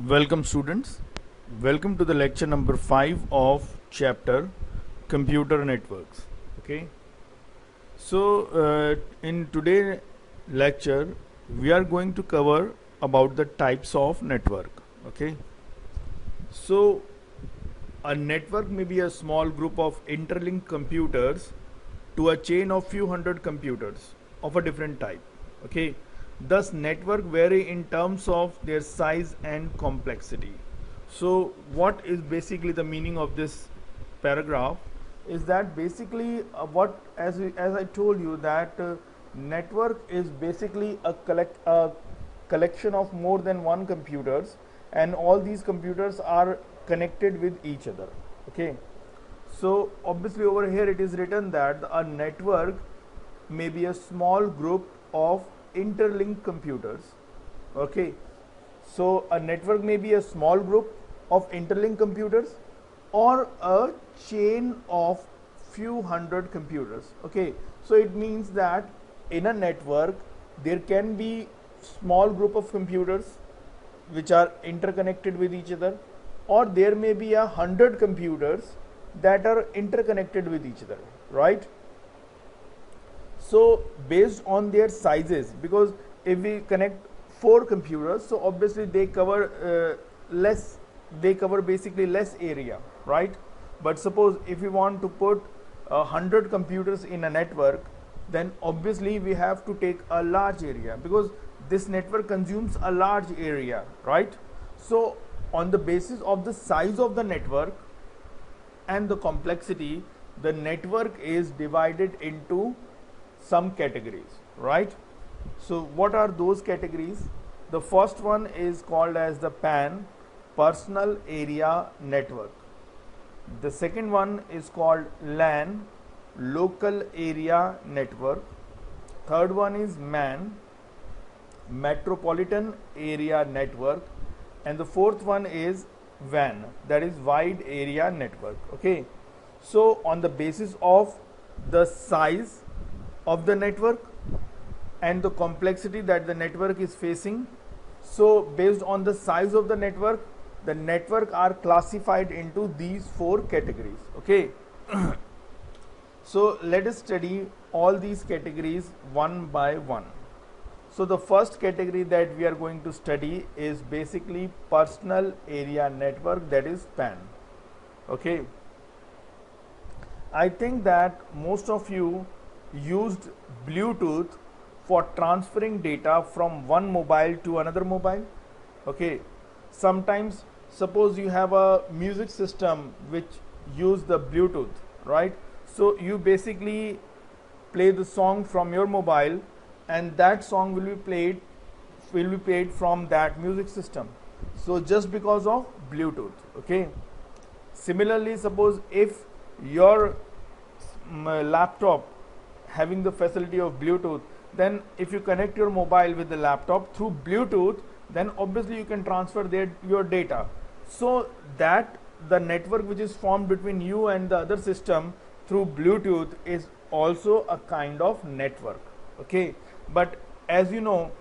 Welcome students. Welcome to the lecture number 5 of chapter computer networks. Okay. In today lecture we are going to cover about the types of network. Okay. So a network may be a small group of interlinked computers to a chain of few hundred computers of a different type. Okay. Thus, network vary in terms of their size and complexity. So, what is basically the meaning of this paragraph? Is that basically what as I told you that network is basically a collection of more than one computers, and all these computers are connected with each other. Okay, so obviously over here it is written that a network may be a small group of interlinked computers. Okay, so a network may be a small group of interlinked computers or a chain of few hundred computers. Okay, so it means that in a network there can be small group of computers which are interconnected with each other, or there may be 100 computers that are interconnected with each other, right? So based on their sizes, because if we connect four computers, so obviously they cover basically less area, right? But suppose if we want to put 100 computers in a network, then obviously we have to take a large area, because this network consumes a large area, right? So on the basis of the size of the network and the complexity, the network is divided into some categories, right? So what are those categories? The first one is called as the PAN, personal area network. The second one is called LAN, local area network. Third one is MAN, metropolitan area network. And the fourth one is WAN, that is wide area network. Okay, so on the basis of the size of the network and the complexity that the network is facing, so based on the size of the network are classified into these four categories. Okay, so let us study all these categories one by one. So the first category that we are going to study is basically personal area network, that is PAN. Okay, I think that most of you used Bluetooth for transferring data from one mobile to another mobile. Okay, sometimes suppose you have a music system which use the Bluetooth, right? So you basically play the song from your mobile, and that song will be played from that music system, so just because of Bluetooth. Okay, similarly, suppose if your laptop having the facility of Bluetooth, then if you connect your mobile with the laptop through Bluetooth, then obviously you can transfer your data, so that the network which is formed between you and the other system through Bluetooth is also a kind of network. Okay, but as you know,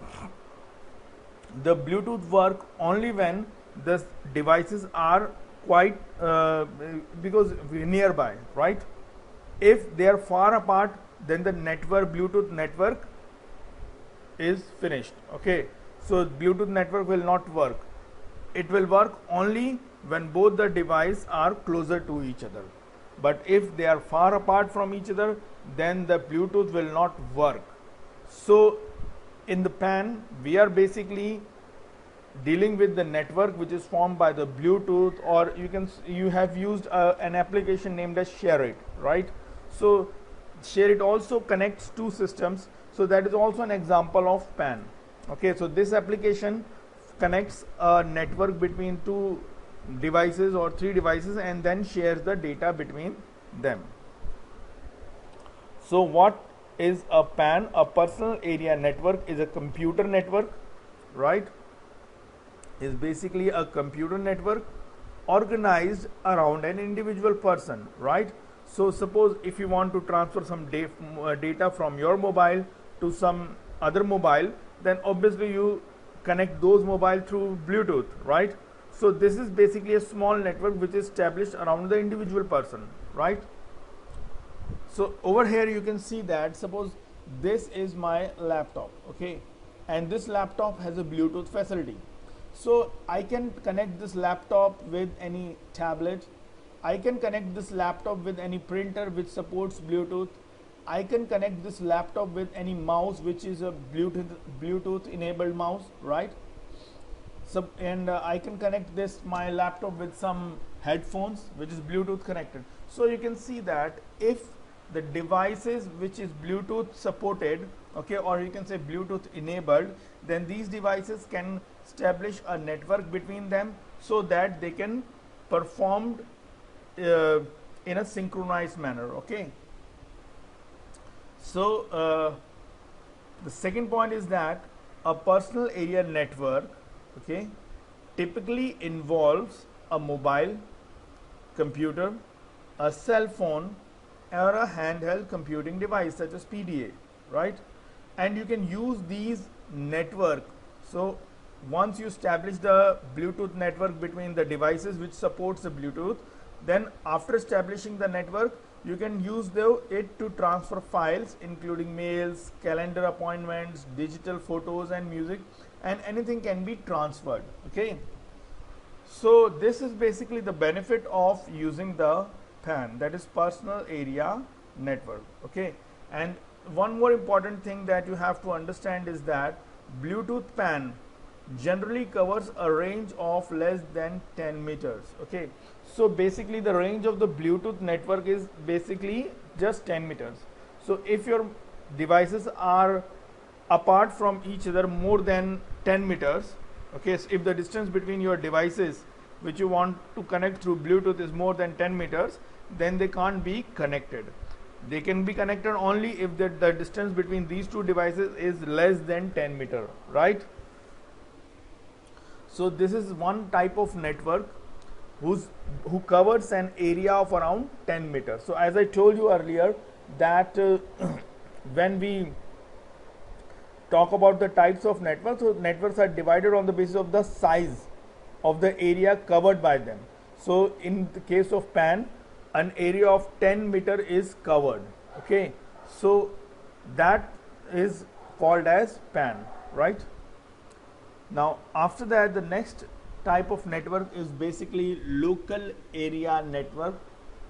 the Bluetooth work only when the devices are quite because nearby, right? If they are far apart, then the Bluetooth network is finished. Okay, so Bluetooth network will not work. It will work only when both the devices are closer to each other, but if they are far apart from each other, then the Bluetooth will not work. So in the PAN we are basically dealing with the network which is formed by the Bluetooth, or you have used an application named as ShareIt, right? So ShareIt also connects two systems, so that is also an example of PAN. Okay, so this application connects a network between two devices or three devices and then shares the data between them. So what is a PAN? A personal area network is a computer network, right? Is basically a computer network organized around an individual person, right? So suppose if you want to transfer some data from your mobile to some other mobile, then obviously you connect those mobile through Bluetooth, right? So this is basically a small network which is established around the individual person, right? So over here you can see that suppose this is my laptop, okay, and this laptop has a Bluetooth facility. So I can connect this laptop with any tablet. I can connect this laptop with any printer which supports Bluetooth. I can connect this laptop with any mouse which is a Bluetooth enabled mouse, right? So, and I can connect this my laptop with some headphones which is Bluetooth connected. So you can see that if the devices which is Bluetooth supported, okay, or you can say Bluetooth enabled, then these devices can establish a network between them so that they can perform in a synchronized manner, okay. So the second point is that a personal area network, okay, typically involves a mobile computer, a cell phone, or a handheld computing device such as PDA, right? And you can use these network. So once you establish the Bluetooth network between the devices which supports the Bluetooth, then after establishing the network, you can use it to transfer files including mails, calendar appointments, digital photos and music, and anything can be transferred, okay. So this is basically the benefit of using the PAN, that is personal area network, okay. And one more important thing that you have to understand is that Bluetooth PAN generally covers a range of less than 10 meters, okay. So basically the range of the Bluetooth network is basically just 10 meters. So if your devices are apart from each other more than 10 meters, okay, so if the distance between your devices which you want to connect through Bluetooth is more than 10 meters, then they can't be connected. They can be connected only if the distance between these two devices is less than 10 meter, right? So this is one type of network who covers an area of around 10 meters. So as I told you earlier that when we talk about the types of networks, so networks are divided on the basis of the size of the area covered by them. So in the case of PAN, an area of 10 meter is covered, okay. So that is called as PAN, right? Now after that, the next type of network is basically local area network,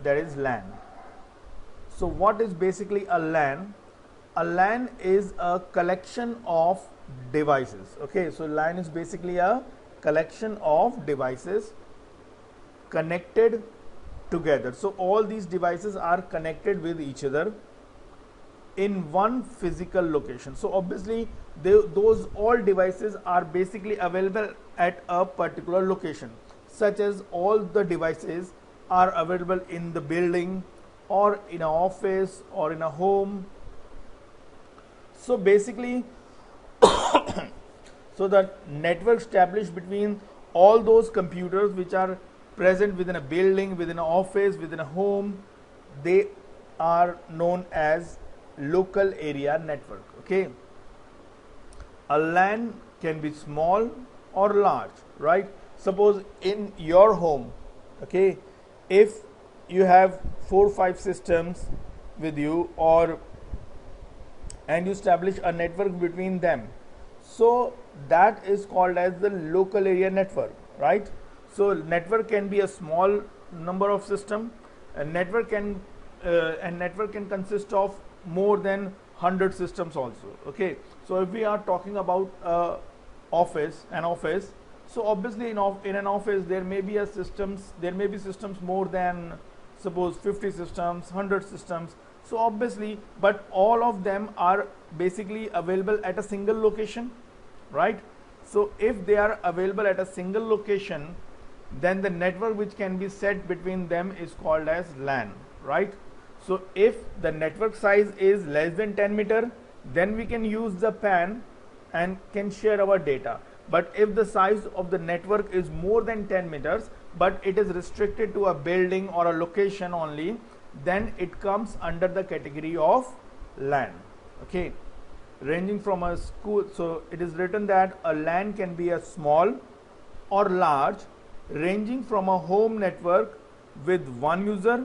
that is LAN. So what is basically a LAN? A LAN is a collection of devices, okay. So LAN is basically a collection of devices connected together. So all these devices are connected with each other in one physical location. So obviously those all devices are basically available at a particular location, such as all the devices are available in the building or in an office or in a home. So basically so the network established between all those computers which are present within a building, within an office, within a home, they are known as local area network, okay. A LAN can be small or large, right? Suppose in your home, okay, if you have 4 or 5 systems with you, and you establish a network between them, so that is called as the local area network, right? So network can be a small number of system. A network can consist of more than 100 systems also, okay. So if we are talking about an office, so obviously in an office there may be systems more than suppose 50 systems, 100 systems. So obviously, but all of them are basically available at a single location, right? So if they are available at a single location, then the network which can be set between them is called as LAN, right? So if the network size is less than 10 meter, then we can use the PAN and can share our data. But if the size of the network is more than 10 meters, but it is restricted to a building or a location only, then it comes under the category of LAN, okay. ranging from a school. So it is written that a LAN can be a small or large, ranging from a home network with one user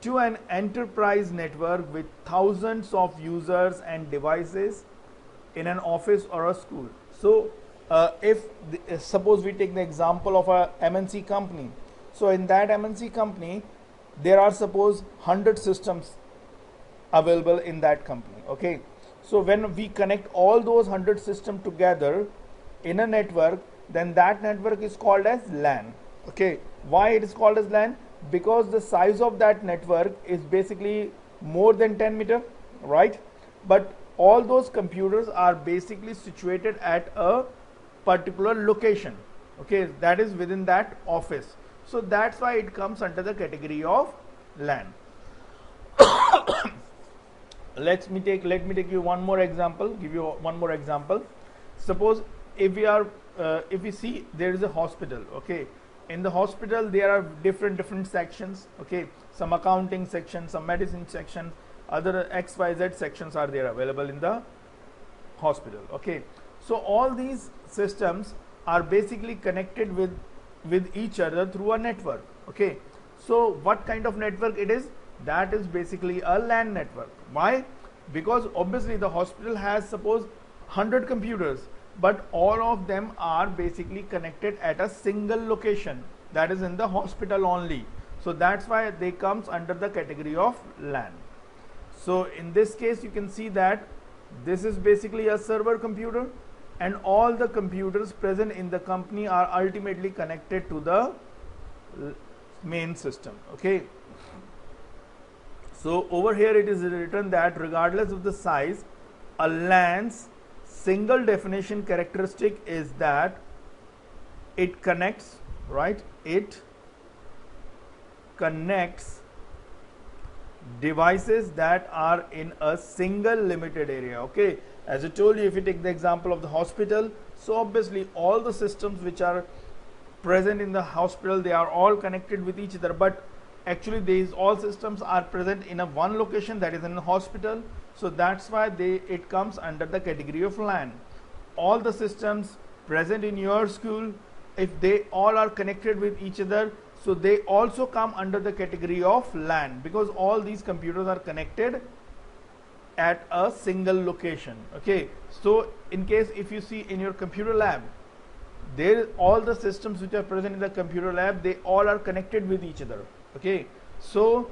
to an enterprise network with thousands of users and devices in an office or a school. So suppose we take the example of a MNC company. So in that MNC company, there are suppose 100 systems available in that company. Okay, so when we connect all those 100 systems together in a network, then that network is called as LAN. Okay, why it is called as LAN? Because the size of that network is basically more than 10 meter, right? But all those computers are basically situated at a particular location. Okay, that is within that office. So that's why it comes under the category of LAN. Let me take you one more example. Give you one more example. Suppose if we see there is a hospital. Okay, in the hospital there are different sections. Okay, some accounting section, some medicine section, other XYZ sections are there available in the hospital. Okay, so all these systems are basically connected with each other through a network. Okay, so what kind of network it is? That is basically a LAN network. Why? Because obviously the hospital has suppose 100 computers, but all of them are basically connected at a single location, that is in the hospital only. So that's why they comes under the category of LAN. So in this case you can see that this is basically a server computer, and all the computers present in the company are ultimately connected to the main system. Okay, so over here it is written that regardless of the size, a LAN's single definition characteristic is that it connects, right? It connects devices that are in a single limited area. Okay, as I told you, if you take the example of the hospital, so obviously all the systems which are present in the hospital, they are all connected with each other, but actually these all systems are present in a one location, that is in the hospital. So that's why it comes under the category of LAN. All the systems present in your school, if they all are connected with each other, so they also come under the category of LAN, because all these computers are connected at a single location. Okay, so in case if you see in your computer lab, there all the systems which are present in the computer lab, they all are connected with each other. Okay, so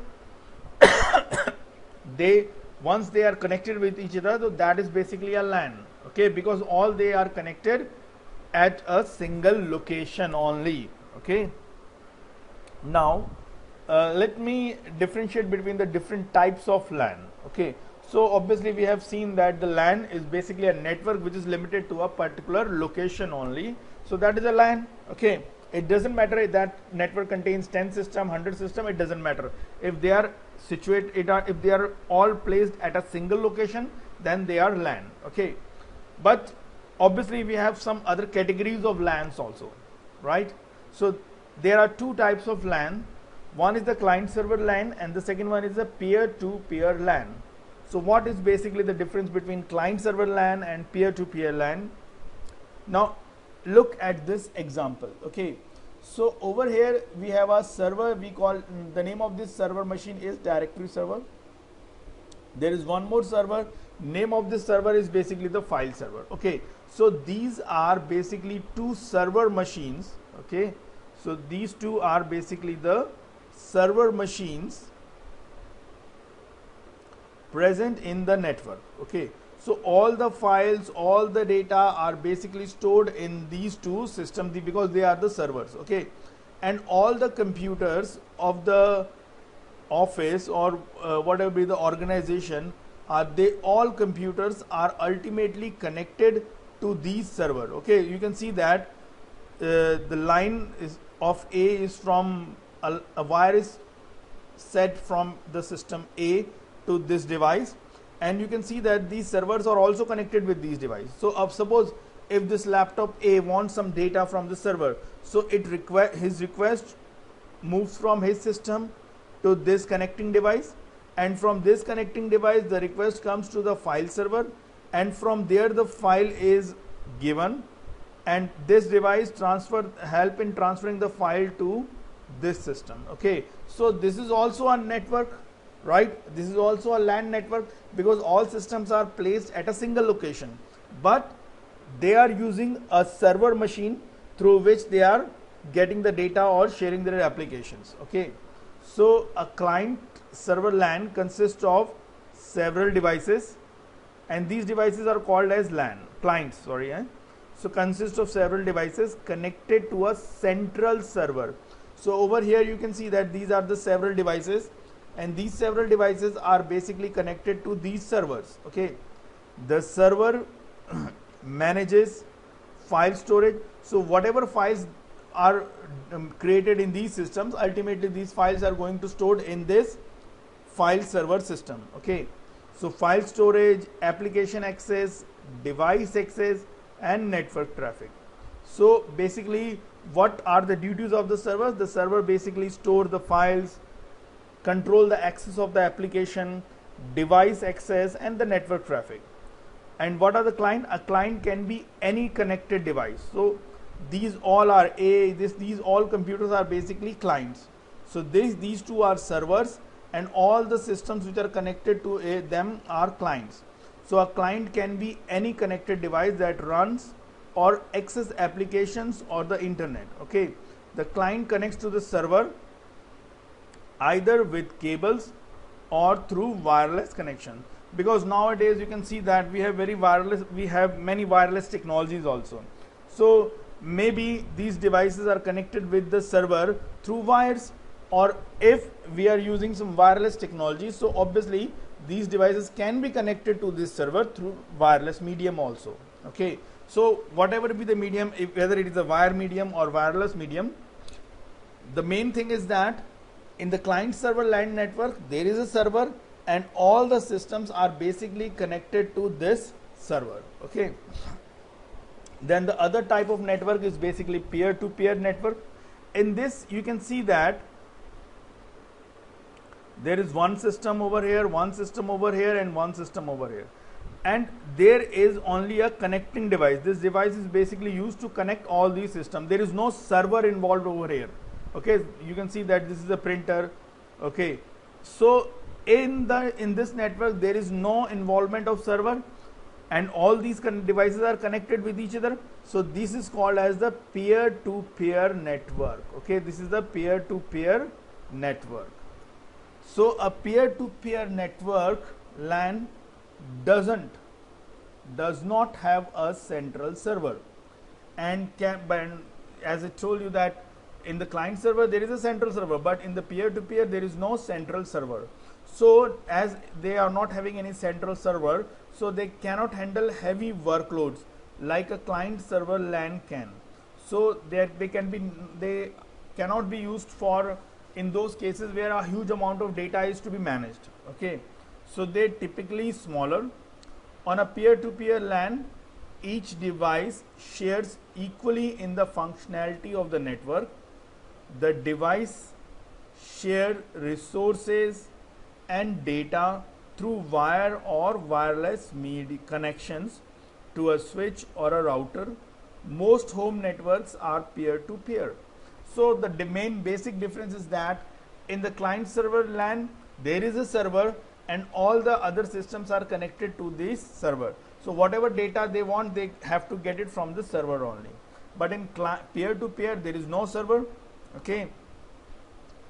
once they are connected with each other, so that is basically a LAN. Okay, because all they are connected at a single location only. Okay, now let me differentiate between the different types of LAN. Okay, so obviously we have seen that the LAN is basically a network which is limited to a particular location only, so that is a LAN. Okay, it doesn't matter if that network contains 10 system, 100 system, it doesn't matter. If they are if they are all placed at a single location, then they are LAN. Okay, but obviously we have some other categories of LANs also, right? So there are two types of LAN. One is the client server LAN, and the second one is the peer-to-peer LAN. So what is basically the difference between client server LAN and peer-to-peer LAN? Now look at this example. Okay, so over here we have a server. We call the name of this server machine is directory server. There is one more server. Name of this server is basically the file server. Okay, so these are basically two server machines. Okay, so these two are basically the server machines present in the network. Okay, so all the files, all the data are basically stored in these two systems because they are the servers. Okay, and all the computers of the office or whatever be the organization, all computers are ultimately connected to these server. Okay, you can see that the line of A is from a wire is set from the system A to this device, and you can see that these servers are also connected with these devices. So suppose if this laptop A wants some data from the server, so his request moves from his system to this connecting device, and from this connecting device the request comes to the file server, and from there the file is given, and this device help in transferring the file to this system. Okay, so this is also a network, right? This is also a LAN network, because all systems are placed at a single location, but they are using a server machine through which they are getting the data or sharing their applications. Okay, so a client server LAN consists of several devices, and these devices are called as LAN clients, so consists of several devices connected to a central server. So over here you can see that these are the several devices, and these several devices are basically connected to these servers. Okay, the server manages file storage, so whatever files are created in these systems, ultimately these files are going to stored in this file server system. Okay, so file storage, application access, device access, and network traffic. So basically, what are the duties of the server? The server basically store the files, control the access of the application, device access, and the network traffic. And what are the client? A client can be any connected device. So these all are these all computers are basically clients. So these two are servers, and all the systems which are connected to them are clients. So a client can be any connected device that runs or access applications or the internet. Okay, the client connects to the server either with cables or through wireless connection, because nowadays you can see that we have many wireless technologies also. So maybe these devices are connected with the server through wires, or if we are using some wireless technology, so obviously these devices can be connected to this server through wireless medium also. Okay, so whatever be the medium, whether it is a wire medium or wireless medium, the main thing is that in the client server LAN network there is a server, and all the systems are basically connected to this server. Okay, then the other type of network is basically peer-to-peer network. In this you can see that there is one system over here, one system over here, and one system over here, and there is only a connecting device. This device is basically used to connect all these systems. There is no server involved over here. Okay, you can see that this is a printer. Okay, so in this network there is no involvement of server, and all these devices are connected with each other. So this is called as the peer-to-peer network. Okay, this is the peer-to-peer network. So a peer-to-peer network LAN does not have a central server, and as I told you that in the client server there is a central server, but in the peer-to-peer there is no central server. So as they are not having any central server, so they cannot handle heavy workloads like a client server LAN can. So they cannot be used for in those cases where a huge amount of data is to be managed. Okay, so they typically smaller. On a peer-to-peer LAN, each device shares equally in the functionality of the network. The device share resources and data through wire or wireless media connections to a switch or a router. Most home networks are peer-to-peer. So the main basic difference is that in the client server LAN there is a server, and all the other systems are connected to this server. So whatever data they want, they have to get it from the server only. But in peer-to-peer there is no server. Okay,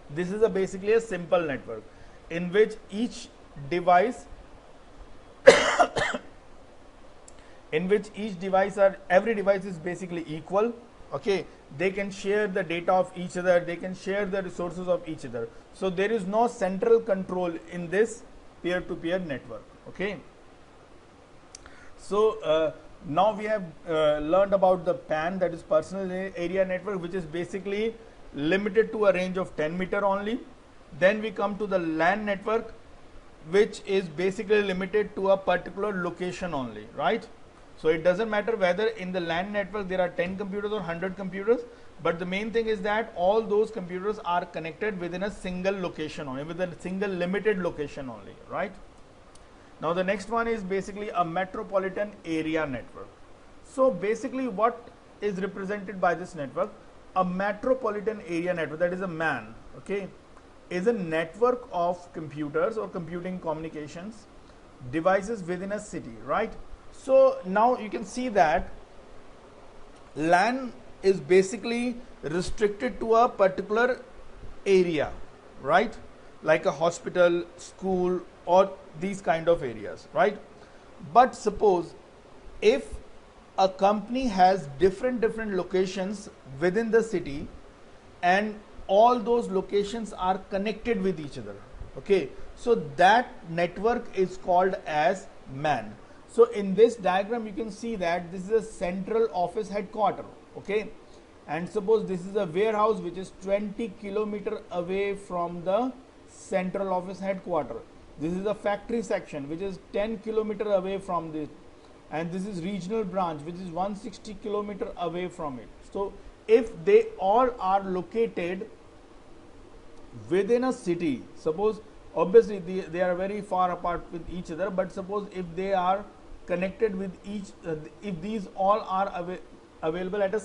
this is basically a simple network in which each device every device is basically equal. Okay, they can share the data of each other, they can share the resources of each other. So there is no central control in this peer-to-peer network. Okay, so now we have learned about the PAN, that is personal area network, which is basically limited to a range of 10 meter only. Then we come to the LAN network, which is basically limited to a particular location only, right? So it doesn't matter whether in the LAN network there are 10 computers or 100 computers, but the main thing is that all those computers are connected within a single location only, with a single limited location only, right? Now the next one is basically a metropolitan area network. So basically what is represented by this network? A metropolitan area network, that is a MAN, okay, is a network of computers or computing communications devices within a city, right? So now you can see that LAN is basically restricted to a particular area, right? Like a hospital, school, or these kind of areas, right? But suppose if a company has different locations within the city and all those locations are connected with each other, okay, so that network is called as MAN. So in this diagram you can see that this is a central office headquarter, okay, and suppose this is a warehouse which is 20 kilometer away from the central office headquarter. This is a factory section which is 10 kilometer away from this, and this is regional branch which is 160 kilometer away from it. So if they all are located within a city, suppose obviously they are very far apart with each other, but suppose if they are connected with each if these all are available at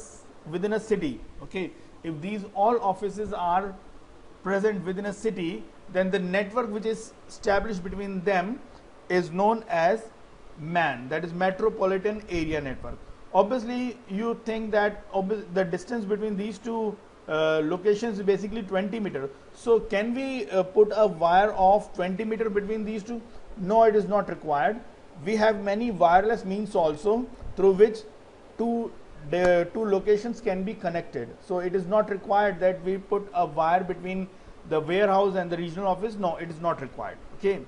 within a city, okay, if these all offices are present within a city, then the network which is established between them is known as MAN, that is metropolitan area network. Obviously you think that the distance between these two locations is basically 20 meter. So can we put a wire of 20 meter between these two? No, it is not required. We have many wireless means also through which two locations can be connected. So it is not required that we put a wire between the warehouse and the regional office. No, it is not required, okay.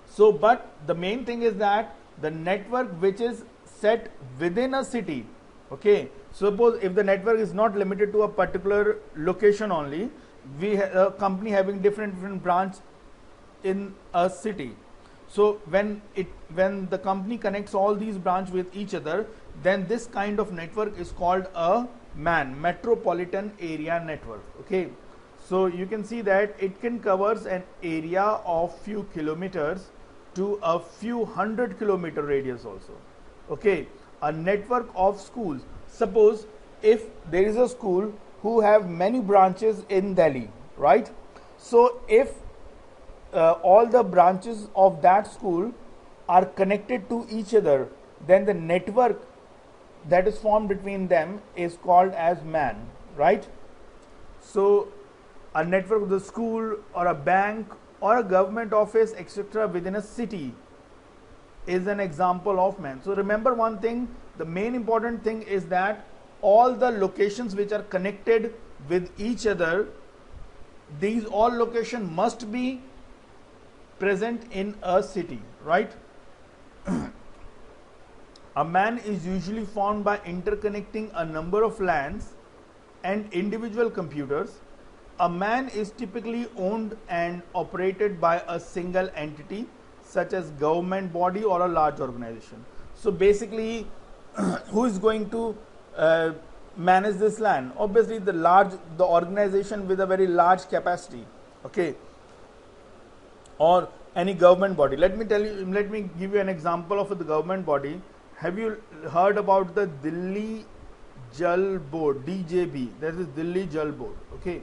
So but the main thing is that the network which is set within a city, okay, suppose if the network is not limited to a particular location only, we have a company having different branch in a city. So when the company connects all these branches with each other, then this kind of network is called a MAN, metropolitan area network, okay. So you can see that it can covers an area of few kilometers to a few 100 kilometer radius also, okay. A network of schools, suppose if there is a school who have many branches in Delhi, right? So if all the branches of that school are connected to each other, then the network that is formed between them is called as MAN, right? So a network of the school or a bank or a government office, etc., within a city is an example of MAN. So remember one thing, the main important thing is that all the locations which are connected with each other, these all locations must be present in a city, right? A MAN is usually formed by interconnecting a number of LANs and individual computers. A MAN is typically owned and operated by a single entity such as government body or a large organization. So basically who is going to manage this LAN? Obviously the organization with a very large capacity, okay, or any government body. Let me give you an example of the government body. Have you heard about the Delhi Jal Board, DJB? That is Delhi Jal Board, okay.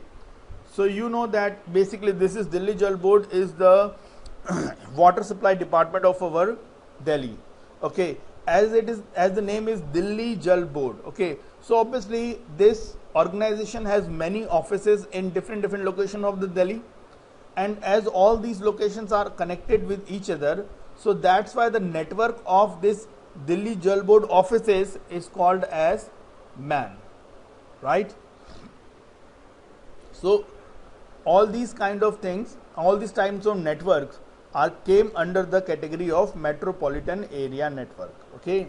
So you know that basically this is Delhi Jal Board is the water supply department of our Delhi, okay. As the name is Delhi Jal Board, okay. So obviously this organization has many offices in different locations of the Delhi, and as all these locations are connected with each other, so that's why the network of this Delhi Jal Board offices is called as MAN, right? So all these kind of things, all these types of networks came under the category of metropolitan area network, okay.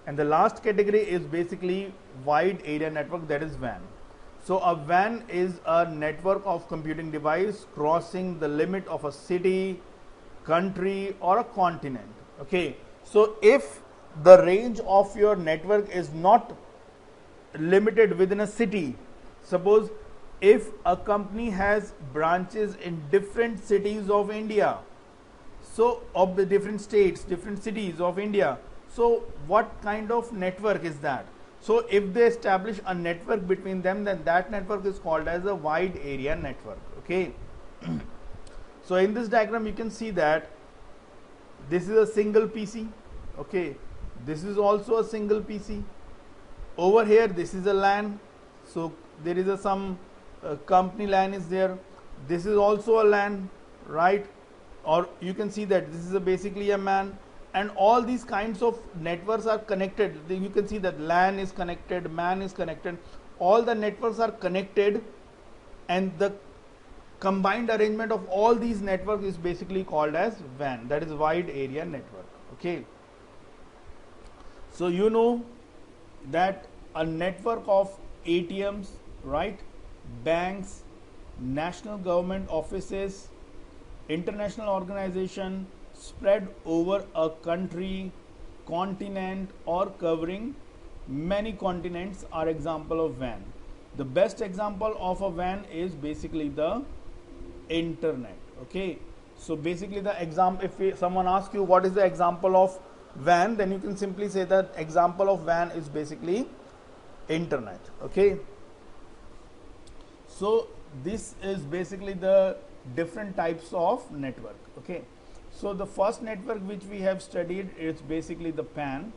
And the last category is basically wide area network, that is WAN. So a WAN is a network of computing device crossing the limit of a city, country, or a continent, okay. So if the range of your network is not limited within a city, suppose if a company has branches in different cities of India, So of the different states, different cities of India. So what kind of network is that? So if they establish a network between them, then that network is called as a wide area network. Okay. So in this diagram you can see that this is a single PC. Okay. This is also a single PC. Over here this is a LAN. So there is a some company LAN is there. This is also a LAN, right? Or you can see that this is basically a MAN, and all these kinds of networks are connected. You can see that LAN is connected, MAN is connected, all the networks are connected, and the combined arrangement of all these networks is basically called as WAN, that is wide area network. Okay. So you know that a network of ATMs, right, banks, national government offices, international organization spread over a country, continent, or covering many continents are example of WAN. The best example of a WAN is basically the internet. Okay, so basically the example, if someone asks you what is the example of WAN, then you can simply say that example of WAN is basically internet. Okay, so this is basically the different types of network. Okay, so the first network which we have studied is basically the PAN,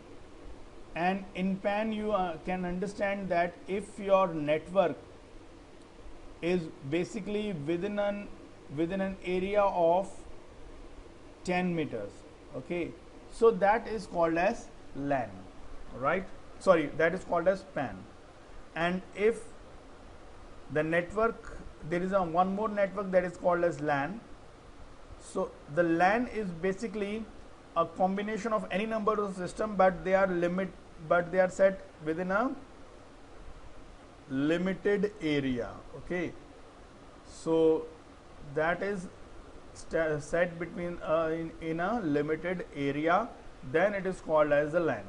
and in PAN you can understand that if your network is basically within an area of 10 meters, okay, so that is called as LAN, right? Sorry, that is called as PAN. And if the network, there is one more network that is called as LAN. So the LAN is basically a combination of any number of system, but they are set within a limited area. Okay, so that is set between in a limited area, then it is called as a LAN.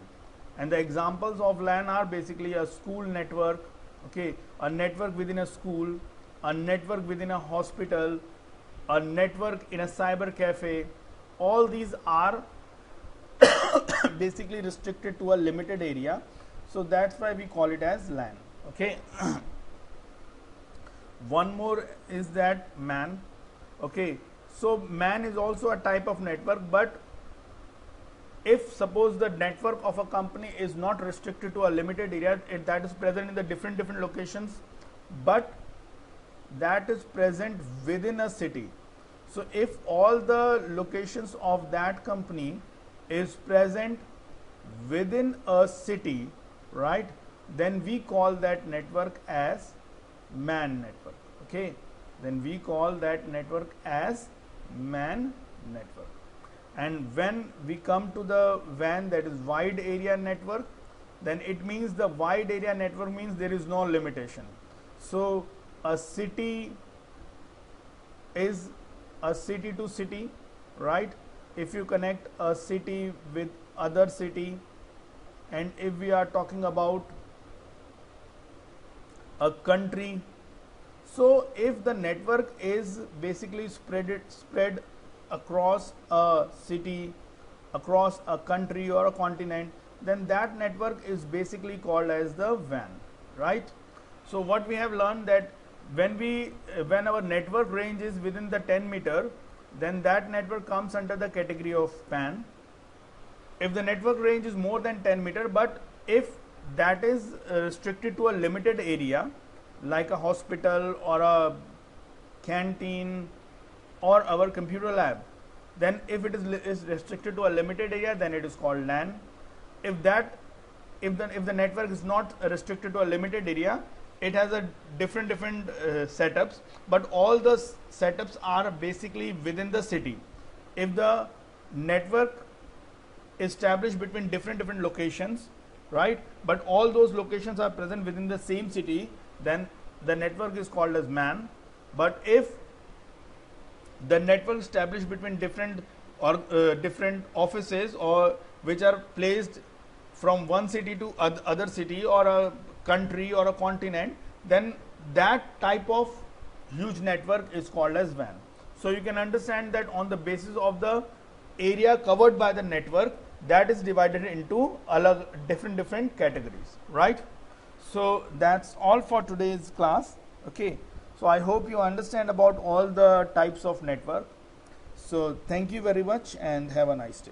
And the examples of LAN are basically a school network, okay, a network within a school, a network within a hospital, a network in a cyber cafe. All these are basically restricted to a limited area, so that's why we call it as LAN. Okay. One more is that MAN. Okay, so MAN is also a type of network, but if suppose the network of a company is not restricted to a limited area, that is present in the different locations, but that is present within a city. So if all the locations of that company is present within a city, right, then we call that network as MAN network. Okay, then we call that network as MAN network. And when we come to the WAN, that is wide area network, then it means the wide area network means there is no limitation. So a city is a city to city, right? If you connect a city with other city, and if we are talking about a country, so if the network is basically spread across a city, across a country or a continent, then that network is basically called as the WAN, right? So what we have learned that when our network range is within the 10 meter, then that network comes under the category of PAN. If the network range is more than 10 meter, but if that is restricted to a limited area like a hospital or a canteen or our computer lab, then if it is restricted to a limited area, then it is called LAN. If the network is not restricted to a limited area, it has a different setups, but all the setups are basically within the city. If the network established between different locations, right, but all those locations are present within the same city, then the network is called as MAN. But if the network established between different offices or which are placed from one city to other city or a country or a continent, then that type of huge network is called as WAN. So you can understand that on the basis of the area covered by the network, that is divided into different categories, right? So that's all for today's class. Okay, so I hope you understand about all the types of network. So thank you very much and have a nice day.